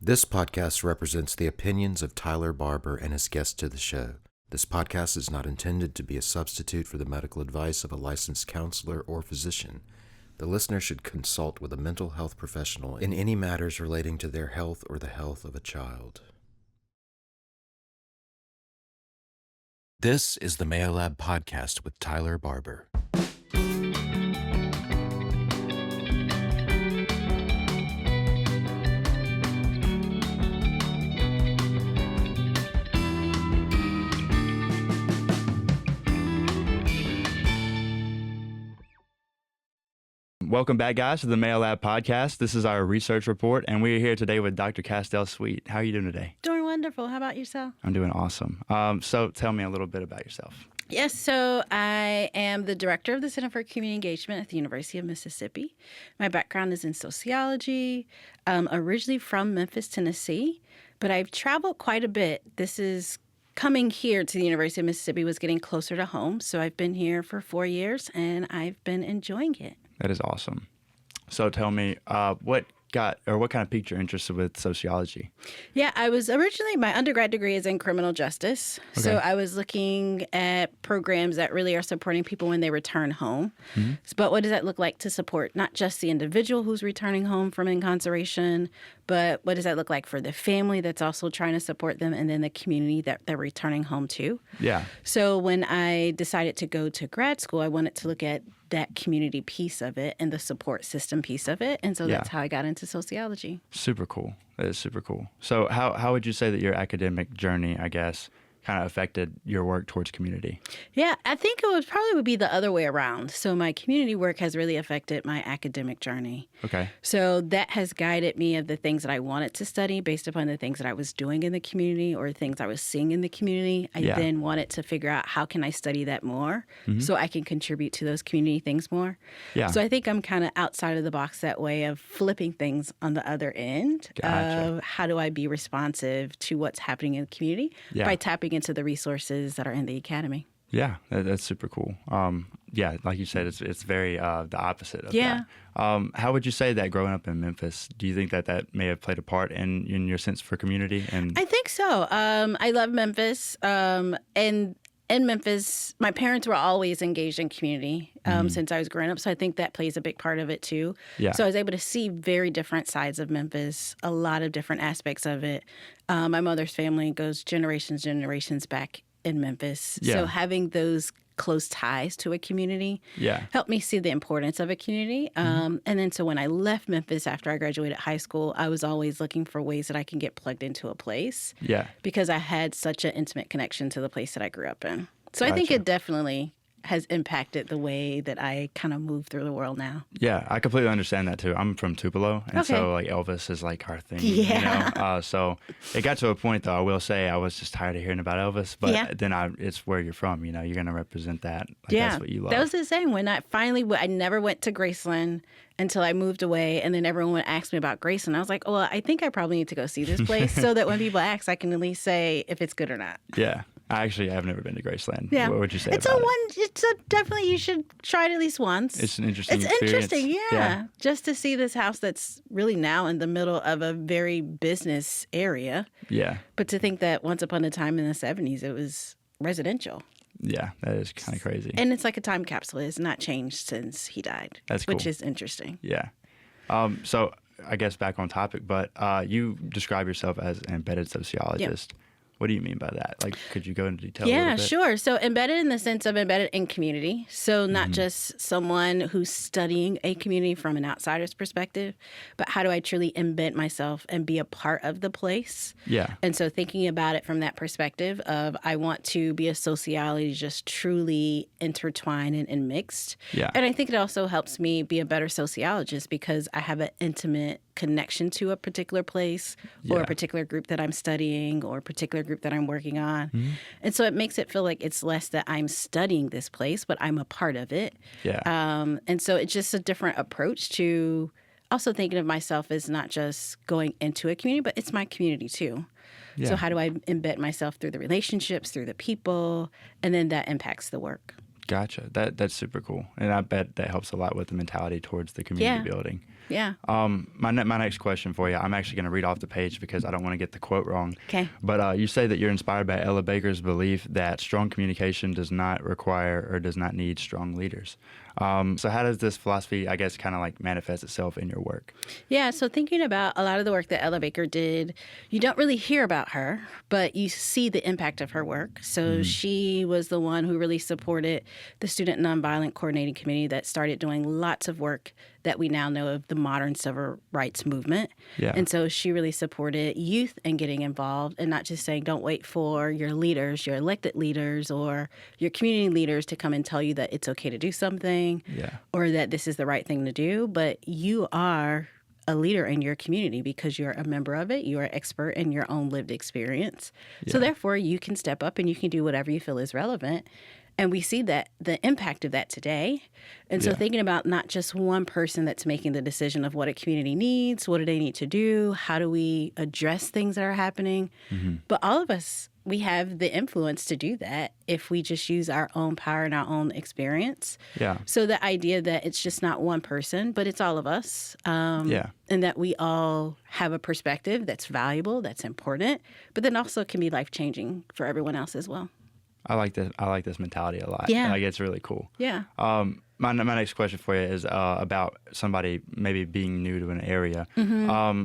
This podcast represents the opinions of Tyler Barber and his guests to the show. This podcast is not intended to be a substitute for the medical advice of a licensed counselor or physician. The listener should consult with a mental health professional in any matters relating to their health or the health of a child. This is the Mayo Lab Podcast with Tyler Barber. Welcome back, guys, to the Mayo Lab Podcast. This is our research report, and we're here today with Dr. Castel Sweet. How are you doing today? Doing wonderful. How about yourself? I'm doing awesome. So tell me a little bit about yourself. Yes, so I am the director of the Center for Community Engagement at the University of Mississippi. My background is in sociology, originally from Memphis, Tennessee, but I've traveled quite a bit. Coming here to the University of Mississippi was getting closer to home, so I've been here for 4 years, and I've been enjoying it. That is awesome. So tell me, what kind of piqued your interest with sociology? Yeah, my undergrad degree is in criminal justice. Okay. So I was looking at programs that really are supporting people when they return home. Mm-hmm. But what does that look like to support not just the individual who's returning home from incarceration, but what does that look like for the family that's also trying to support them, and then the community that they're returning home to? Yeah. So when I decided to go to grad school, I wanted to look at that community piece of it and the support system piece of it. And so that's how I got into sociology. Super cool. That is super cool. So how would you say that your academic journey, I guess, kind of affected your work towards community? Yeah, I think it would be the other way around. So my community work has really affected my academic journey. Okay. So that has guided me of the things that I wanted to study based upon the things that I was doing in the community or things I was seeing in the community. I then wanted to figure out how can I study that more so I can contribute to those community things more. Yeah. So I think I'm kind of outside of the box that way of flipping things on the other end. Gotcha. How do I be responsive to what's happening in the community by tapping into the resources that are in the academy. Yeah, that's super cool. Like you said, it's very the opposite of that. How would you say that growing up in Memphis, do you think that may have played a part in your sense for community? And I think so. I love Memphis. And in Memphis, my parents were always engaged in community since I was growing up. So I think that plays a big part of it, too. Yeah. So I was able to see very different sides of Memphis, a lot of different aspects of it. My mother's family goes generations back in Memphis. Yeah. So having those close ties to a community helped me see the importance of a community. And then so when I left Memphis after I graduated high school, I was always looking for ways that I can get plugged into a place because I had such an intimate connection to the place that I grew up in. So I think it definitely has impacted the way that I kind of move through the world now. Yeah, I completely understand that too. I'm from Tupelo, and so like Elvis is like our thing. Yeah. You know? So it got to a point though, I will say I was just tired of hearing about Elvis, but then it's where you're from, you know, you're going to represent that. That's what you love. That was the same. When I never went to Graceland until I moved away, and then everyone would ask me about Graceland. I was like, oh, well, I think I probably need to go see this place so that when people ask, I can at least say if it's good or not. Yeah. I've never been to Graceland. Yeah. What would you say about it? Definitely you should try it at least once. It's an interesting experience. It's interesting, yeah. Just to see this house that's really now in the middle of a very business area. Yeah. But to think that once upon a time in the 70s, it was residential. Yeah, that is kind of crazy. And it's like a time capsule. It's not changed since he died. That's cool. Which is interesting. Yeah. So I guess back on topic, but you describe yourself as an embedded sociologist. Yeah. What do you mean by that? Like, could you go into detail a little bit? Yeah, sure. So embedded in the sense of embedded in community. So not just someone who's studying a community from an outsider's perspective, but how do I truly embed myself and be a part of the place? Yeah. And so thinking about it from that perspective of I want to be a sociologist truly intertwined and mixed. Yeah. And I think it also helps me be a better sociologist because I have an intimate connection to a particular place or a particular group that I'm studying or a particular group that I'm working on. And so it makes it feel like it's less that I'm studying this place, but I'm a part of it. Yeah. And so it's just a different approach to also thinking of myself as not just going into a community, but it's my community too. Yeah. So how do I embed myself through the relationships, through the people, and then that impacts the work. Gotcha. That's super cool. And I bet that helps a lot with the mentality towards the community building. Yeah. My next question for you, I'm actually going to read off the page because I don't want to get the quote wrong. Okay. But you say that you're inspired by Ella Baker's belief that strong communication does not require or does not need strong leaders. So how does this philosophy, I guess, kind of like manifest itself in your work? Yeah, so thinking about a lot of the work that Ella Baker did, you don't really hear about her, but you see the impact of her work. So she was the one who really supported the Student Nonviolent Coordinating Committee that started doing lots of work that we now know of the modern civil rights movement. Yeah. And so she really supported youth and getting involved and not just saying, don't wait for your leaders, your elected leaders or your community leaders to come and tell you that it's okay to do something or that this is the right thing to do, but you are a leader in your community because you're a member of it. You are an expert in your own lived experience. Yeah. So therefore, you can step up and you can do whatever you feel is relevant. And we see that the impact of that today. And so thinking about not just one person that's making the decision of what a community needs, what do they need to do, how do we address things that are happening, but all of us, we have the influence to do that if we just use our own power and our own experience. Yeah. So the idea that it's just not one person, but it's all of us, and that we all have a perspective that's valuable, that's important, but then also can be life-changing for everyone else as well. I like this mentality a lot. Yeah. Like, it's really cool. Yeah. My next question for you is about somebody maybe being new to an area.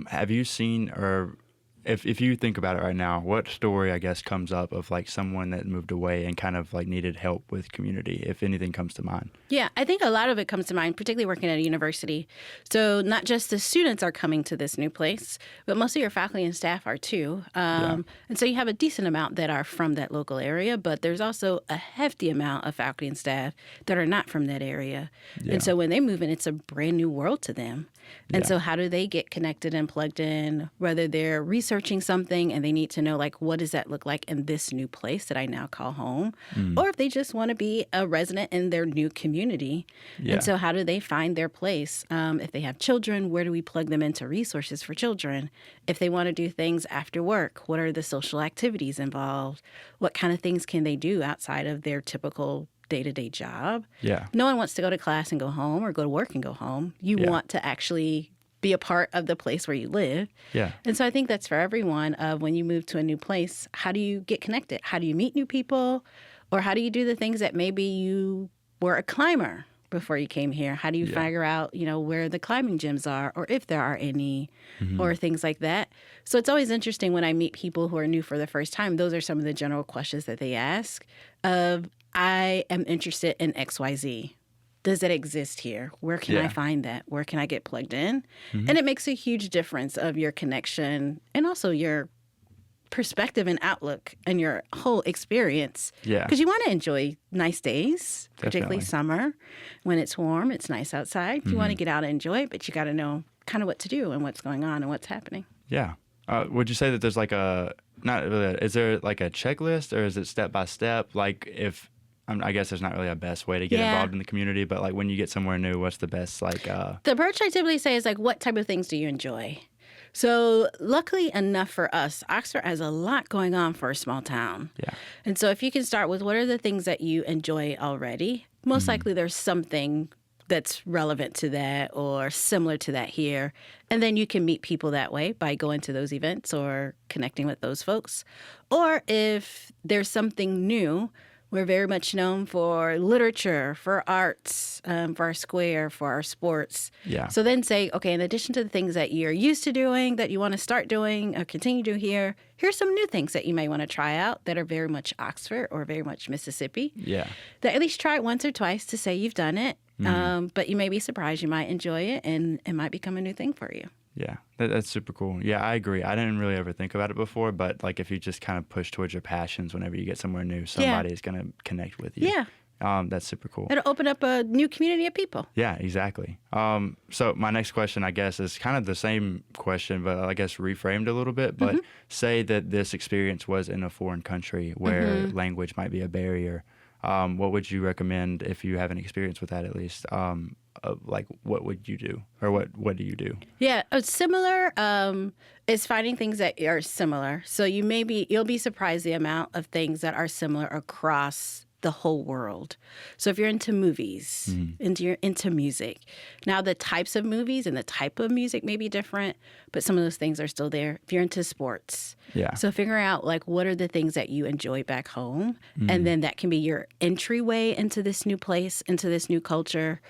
Have you seen, or if you think about it right now, what story, I guess, comes up of like someone that moved away and kind of like needed help with community, if anything comes to mind? Yeah, I think a lot of it comes to mind, particularly working at a university. So not just the students are coming to this new place, but most of your faculty and staff are too. And so you have a decent amount that are from that local area, but there's also a hefty amount of faculty and staff that are not from that area. And so when they move in, it's a brand new world to them. And so how do they get connected and plugged in, whether they're researching something and they need to know, like, what does that look like in this new place that I now call home? Or if they just want to be a resident in their new community. And so how do they find their place? If they have children, where do we plug them into resources for children? If they want to do things after work, what are the social activities involved? What kind of things can they do outside of their typical day-to-day job? No one wants to go to class and go home or go to work and go home. You want to actually be a part of the place where you live. And so I think that's for everyone. When you move to a new place, how do you get connected? How do you meet new people? Or how do you do the things that maybe you were a climber before you came here? How do you figure out, where the climbing gyms are or if there are any or things like that? So it's always interesting when I meet people who are new for the first time. Those are some of the general questions that they ask of, I am interested in XYZ. Does it exist here? Where can I find that? Where can I get plugged in? And it makes a huge difference of your connection and also your perspective and outlook and your whole experience. Because you want to enjoy nice days, particularly summer. When it's warm, it's nice outside. You want to get out and enjoy it, but you got to know kind of what to do and what's going on and what's happening. Would you say that there's like is there like a checklist or is it step by step? Like I guess there's not really a best way to get involved in the community, but like when you get somewhere new, what's the best The approach I typically say is like, what type of things do you enjoy? So luckily enough for us, Oxford has a lot going on for a small town. And so if you can start with what are the things that you enjoy already, most likely there's something that's relevant to that or similar to that here. And then you can meet people that way by going to those events or connecting with those folks. Or if there's something new, we're very much known for literature, for arts, for our square, for our sports. So then say, okay, in addition to the things that you're used to doing, that you want to start doing or continue to do here, here's some new things that you may want to try out that are very much Oxford or very much Mississippi. That at least try it once or twice to say you've done it. But you may be surprised. You might enjoy it, and it might become a new thing for you. That's super cool. I agree. I didn't really ever think about it before, but like if you just kind of push towards your passions whenever you get somewhere new, somebody is going to connect with you. That's super cool. It'll open up a new community of people. Exactly. So my next question, I guess, is kind of the same question, but I guess reframed a little bit. But say that this experience was in a foreign country where language might be a barrier. What would you recommend if you have any experience with that, at least? Like, what would you do, or what do you do? Similar is finding things that are similar. So you'll be surprised the amount of things that are similar across the whole world. So if you're into movies, you're into music, now the types of movies and the type of music may be different, but some of those things are still there. If you're into sports, so figuring out like what are the things that you enjoy back home, and then that can be your entryway into this new place, into this new culture.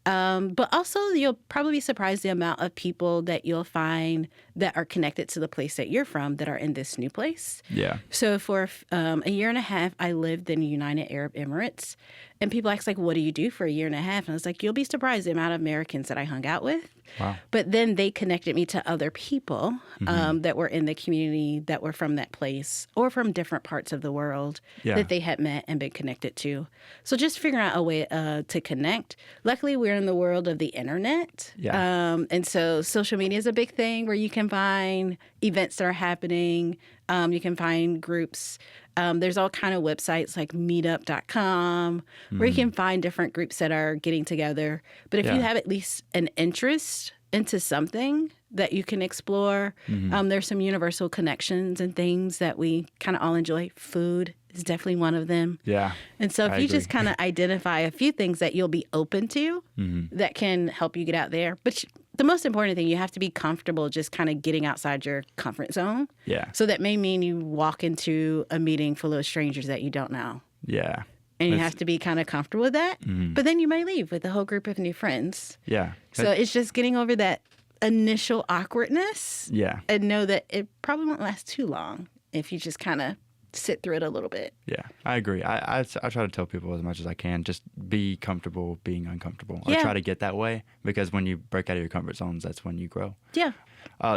But also you'll probably be surprised the amount of people that you'll find that are connected to the place that you're from that are in this new place. Yeah. So for a year and a half, I lived in the United Arab Emirates, and people ask like, what do you do for a year and a half? And I was like, you'll be surprised the amount of Americans that I hung out with. Wow. But then they connected me to other people that were in the community that were from that place or from different parts of the world that they had met and been connected to. So just figuring out a way to connect. Luckily, we're in the world of the internet. Yeah. And so social media is a big thing where you can find events that are happening. You can find groups. There's all kind of websites like meetup.com where you can find different groups that are getting together. But if you have at least an interest into something that you can explore, there's some universal connections and things that we kind of all enjoy. Food is definitely one of them. Yeah. And so if you just kind of identify a few things that you'll be open to that can help you get out there. But the most important thing, you have to be comfortable just kind of getting outside your comfort zone. Yeah. So that may mean you walk into a meeting full of strangers that you don't know. Yeah. And you have to be kind of comfortable with that. But then you may leave with a whole group of new friends. Yeah. So it's just getting over that initial awkwardness. Yeah. And know that it probably won't last too long if you just kind of sit through it a little bit. Yeah, I agree. I try to tell people as much as I can, just be comfortable being uncomfortable. I try to get that way because when you break out of your comfort zones, that's when you grow. Yeah.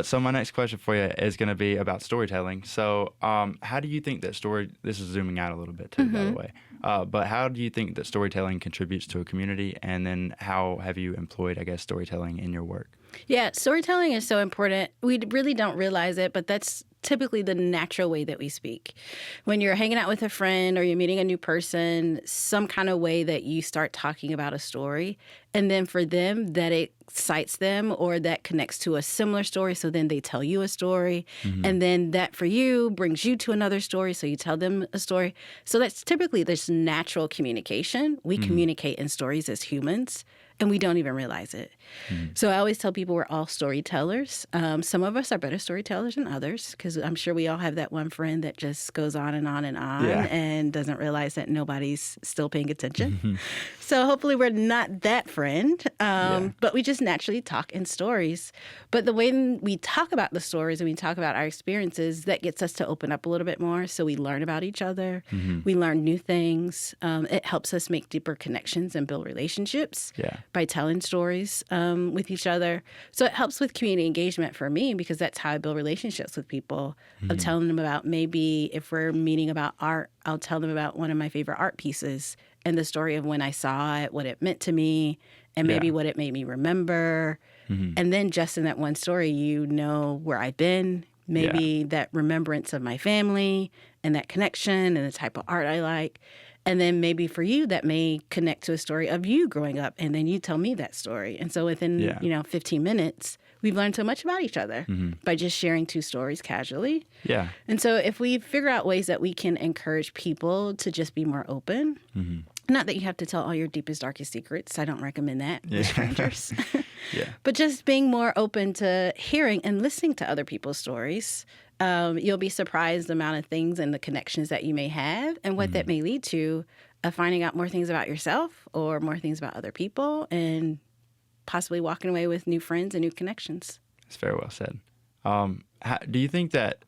So my next question for you is going to be about storytelling. So how do you think that this is zooming out a little bit too, by the way, but how do you think that storytelling contributes to a community? And then how have you employed, I guess, storytelling in your work? Yeah, storytelling is so important. We really don't realize it, but that's typically the natural way that we speak. When you're hanging out with a friend or you're meeting a new person, some kind of way that you start talking about a story, and then for them that it excites them or that connects to a similar story, so then they tell you a story, and then that for you brings you to another story, so you tell them a story. So that's typically this natural communication. We communicate in stories as humans, and we don't even realize it. So I always tell people we're all storytellers. Some of us are better storytellers than others, because I'm sure we all have that one friend that just goes on and on and on and doesn't realize that nobody's still paying attention. So hopefully we're not that friend, but we just naturally talk in stories. But the way we talk about the stories and we talk about our experiences, that gets us to open up a little bit more. So we learn about each other. We learn new things. It helps us make deeper connections and build relationships by telling stories with each other. So it helps with community engagement for me, because that's how I build relationships with people. I'm telling them about, maybe if we're meeting about art, I'll tell them about one of my favorite art pieces and the story of when I saw it, what it meant to me, and maybe what it made me remember. And then just in that one story, you know where I've been, maybe that remembrance of my family and that connection and the type of art I like. And then maybe for you, that may connect to a story of you growing up, and then you tell me that story. And so within 15 minutes, we've learned so much about each other by just sharing two stories casually. Yeah. And so if we figure out ways that we can encourage people to just be more open, not that you have to tell all your deepest, darkest secrets. I don't recommend that with strangers. But just being more open to hearing and listening to other people's stories. You'll be surprised the amount of things and the connections that you may have and what that may lead to finding out more things about yourself or more things about other people, and possibly walking away with new friends and new connections. That's very well said. Do you think that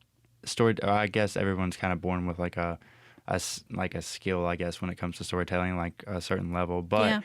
I guess everyone's kind of born with like a skill, I guess, when it comes to storytelling, like a certain level, but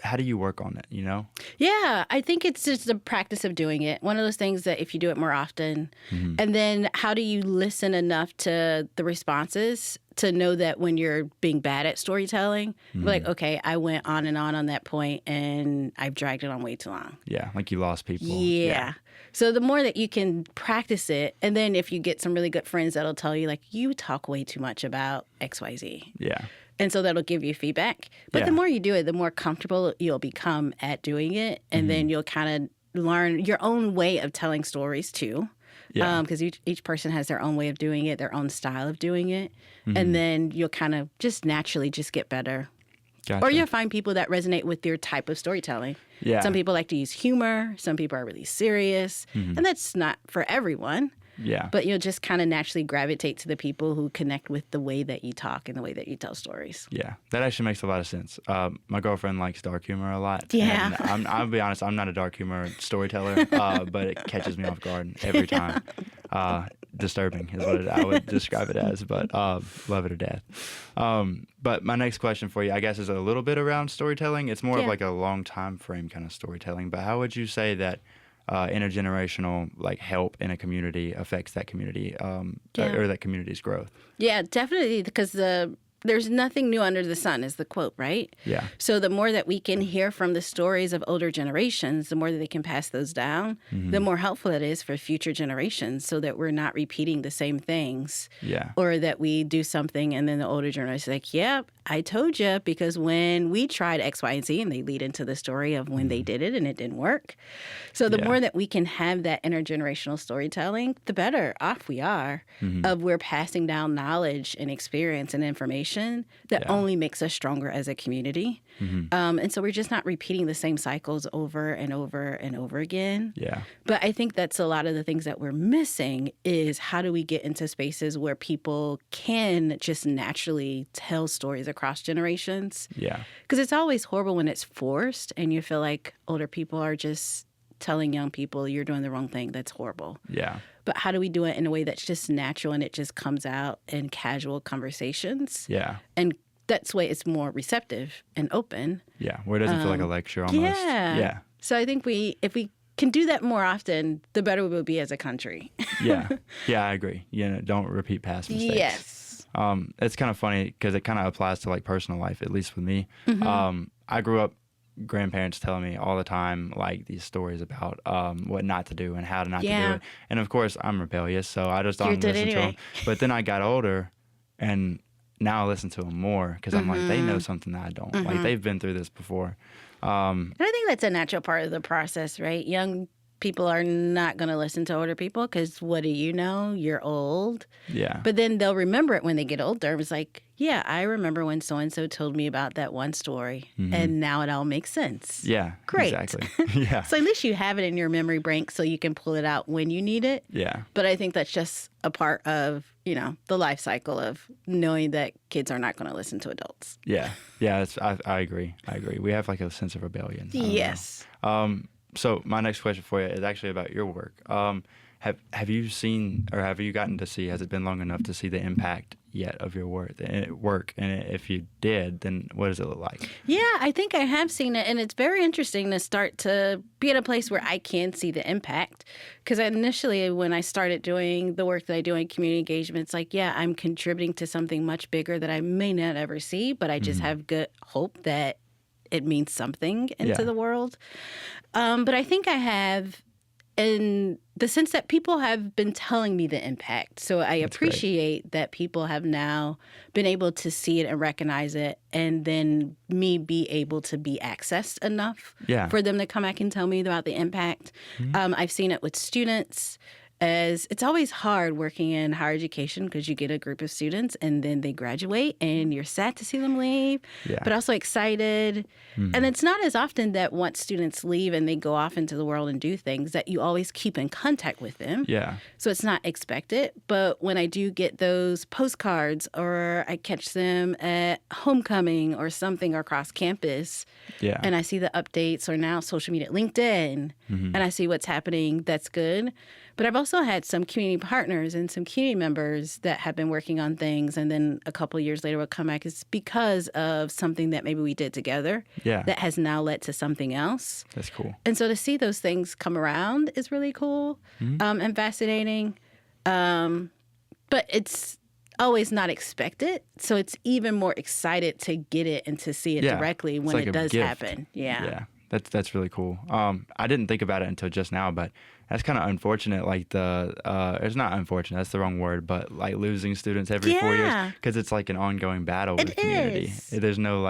how do you work on it, you know? Yeah, I think it's just the practice of doing it. One of those things that if you do it more often, and then how do you listen enough to the responses to know that when you're being bad at storytelling, like, okay, I went on and on that point and I've dragged it on way too long. Yeah, like you lost people. Yeah. So the more that you can practice it, and then if you get some really good friends that'll tell you, like, you talk way too much about XYZ. Yeah. And so that'll give you feedback. But the more you do it, the more comfortable you'll become at doing it. And then you'll kind of learn your own way of telling stories too. Yeah. Because each person has their own way of doing it, their own style of doing it. Mm-hmm. And then you'll kind of just naturally just get better. Gotcha. Or you'll find people that resonate with your type of storytelling. Yeah. Some people like to use humor. Some people are really serious. Mm-hmm. And that's not for everyone. Yeah. But you'll just kind of naturally gravitate to the people who connect with the way that you talk and the way that you tell stories. Yeah, that actually makes a lot of sense. My girlfriend likes dark humor a lot. Yeah. And I'll be honest, I'm not a dark humor storyteller, but it catches me off guard every time. Disturbing is what I would describe it as, but love it to death. But my next question for you, I guess, is a little bit around storytelling. It's more of like a long time frame kind of storytelling, but how would you say that intergenerational help in a community affects that community or that community's growth? Yeah, definitely, because there's nothing new under the sun is the quote, right? Yeah. So the more that we can hear from the stories of older generations, the more that they can pass those down, the more helpful it is for future generations so that we're not repeating the same things. Yeah. Or that we do something and then the older generation is like, yep, I told you, because when we tried X, Y, and Z, and they lead into the story of when they did it and it didn't work. So the more that we can have that intergenerational storytelling, the better off we are of we're passing down knowledge and experience and information that only makes us stronger as a community. And so we're just not repeating the same cycles over and over and over again. Yeah. But I think that's a lot of the things that we're missing is how do we get into spaces where people can just naturally tell stories across generations. Yeah. Because it's always horrible when it's forced and you feel like older people are just telling young people you're doing the wrong thing. That's horrible. Yeah. But how do we do it in a way that's just natural and it just comes out in casual conversations? Yeah. And that's why it's more receptive and open. Yeah. Where it doesn't feel like a lecture almost. Yeah. Yeah. So I think if we can do that more often, the better we will be as a country. Yeah. Yeah, I agree. Don't repeat past mistakes. Yes. It's kind of funny because it kind of applies to personal life, at least with me. I grew up grandparents telling me all the time these stories about what not to do and how to not to do it. And of course I'm rebellious, so I just don't listen to them. But then I got older and now I listen to them more because I'm like, they know something that I don't. They've been through this before. And I think that's a natural part of the process, right? Young people are not going to listen to older people because what do you know? You're old. Yeah. But then they'll remember it when they get older. It's like, yeah, I remember when so-and-so told me about that one story, and now it all makes sense. Yeah. Great. Exactly. Yeah. So at least you have it in your memory bank so you can pull it out when you need it. Yeah. But I think that's just a part of, the life cycle of knowing that kids are not going to listen to adults. Yeah. Yeah. I agree. We have a sense of rebellion. Yes. So my next question for you is actually about your work. Have you seen, or have you gotten to see, has it been long enough to see the impact yet of your work? And if you did, then what does it look like? Yeah, I think I have seen it. And it's very interesting to start to be at a place where I can see the impact. Because initially, when I started doing the work that I do in community engagement, it's like, yeah, I'm contributing to something much bigger that I may not ever see, but I just have good hope that it means something into the world. But I think I have in the sense that people have been telling me the impact. So I appreciate that people have now been able to see it and recognize it, and then me be able to be accessed enough for them to come back and tell me about the impact. I've seen it with students. As it's always hard working in higher education because you get a group of students and then they graduate and you're sad to see them leave, but also excited. And it's not as often that once students leave and they go off into the world and do things that you always keep in contact with them. Yeah. So it's not expected. But when I do get those postcards or I catch them at homecoming or something across campus and I see the updates or now social media, LinkedIn, and I see what's happening, that's good. But I've also had some community partners and some community members that have been working on things and then a couple of years later will come back. It's because of something that maybe we did together that has now led to something else. That's cool. And so to see those things come around is really cool and fascinating. But it's always not expected. So it's even more excited to get it and to see it directly when it does happen. Yeah. That's really cool. I didn't think about it until just now, but that's kind of unfortunate. It's not unfortunate. That's the wrong word. But losing students every 4 years because it's an ongoing battle with community. There's no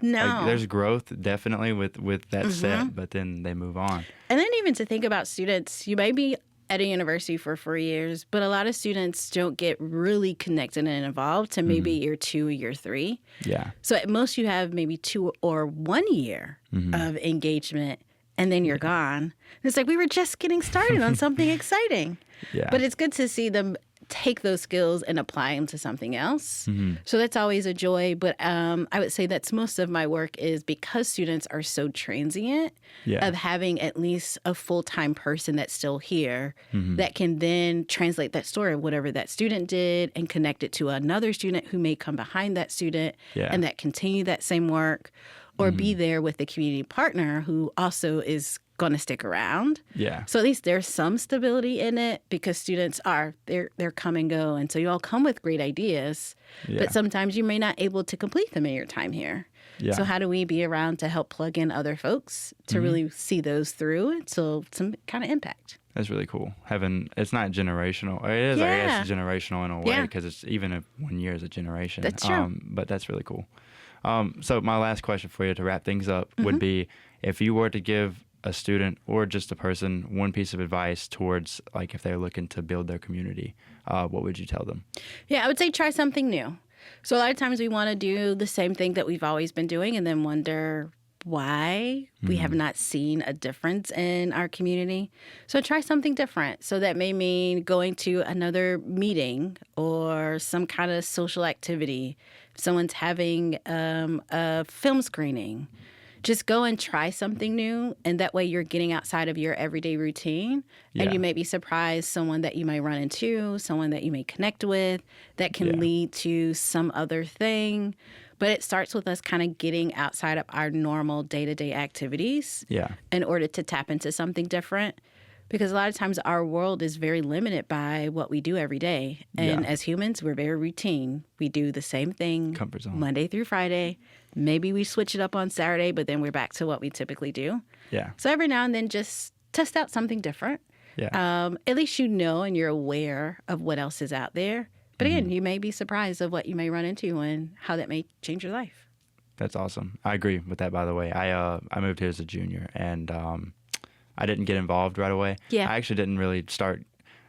there's growth definitely with that set, but then they move on. And then even to think about students, you may be at a university for 4 years, but a lot of students don't get really connected and involved to maybe year 2 or year 3. Yeah. So at most you have maybe 2 or 1 year of engagement, and then you're gone. And it's like we were just getting started on something exciting. Yeah. But it's good to see them take those skills and apply them to something else. So that's always a joy. But I would say that's most of my work is because students are so transient of having at least a full-time person that's still here that can then translate that story of whatever that student did and connect it to another student who may come behind that student and that continue that same work, or be there with the community partner who also is going to stick around. Yeah. So at least there's some stability in it because students they're come and go, and so you all come with great ideas, but sometimes you may not able to complete them in your time here. Yeah. So how do we be around to help plug in other folks to really see those through until some kind of impact? That's really cool. It's not generational. It is, I guess, generational in a way because it's even if 1 year is a generation. That's true. But that's really cool. So my last question for you to wrap things up would be, if you were to give a student or just a person one piece of advice towards, like, if they're looking to build their community, what would you tell them? Yeah, I would say try something new. So a lot of times we want to do the same thing that we've always been doing and then wonder why we have not seen a difference in our community. So try something different. So that may mean going to another meeting or some kind of social activity. If someone's having a film screening, just go and try something new, and that way you're getting outside of your everyday routine, and you may be surprised someone that you may run into, someone that you may connect with, that can lead to some other thing. But it starts with us kind of getting outside of our normal day-to-day activities in order to tap into something different. Because a lot of times our world is very limited by what we do every day. And as humans, we're very routine. We do the same thing Comfort zone. Monday through Friday. Maybe we switch it up on Saturday, but then we're back to what we typically do. Yeah. So every now and then just test out something different. Yeah. At least you know and you're aware of what else is out there. But again, you may be surprised of what you may run into and how that may change your life. That's awesome. I agree with that, by the way. I moved here as a junior, and I didn't get involved right away. Yeah. I actually didn't really start.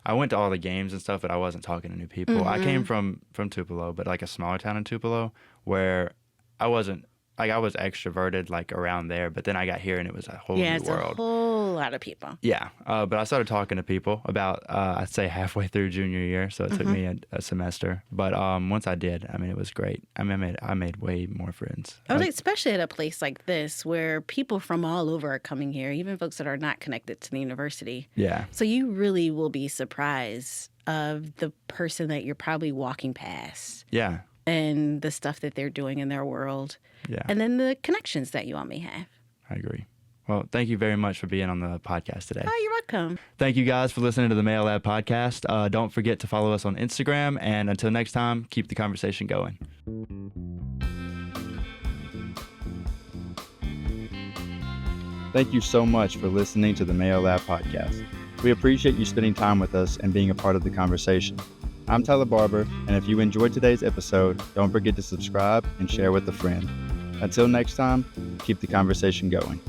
I went to all the games and stuff, but I wasn't talking to new people. I came from Tupelo, but like a smaller town in Tupelo, where I wasn't, like, I was extroverted, like, around there, but then I got here and it was a whole new world. Yeah, it's a whole lot of people. Yeah, but I started talking to people about, I'd say, halfway through junior year, so it took me a semester. But once I did, I mean, it was great. I mean, I made way more friends. I was especially at a place like this where people from all over are coming here, even folks that are not connected to the university. Yeah. So you really will be surprised of the person that you're probably walking past. Yeah. And the stuff that they're doing in their world. Yeah. And then the connections that you all may have. I agree. Well, thank you very much for being on the podcast today. Oh, you're welcome. Thank you guys for listening to the Mayo Lab podcast. Don't forget to follow us on Instagram. And until next time, keep the conversation going. Thank you so much for listening to the Mayo Lab podcast. We appreciate you spending time with us and being a part of the conversation. I'm Tyler Barber, and if you enjoyed today's episode, don't forget to subscribe and share with a friend. Until next time, keep the conversation going.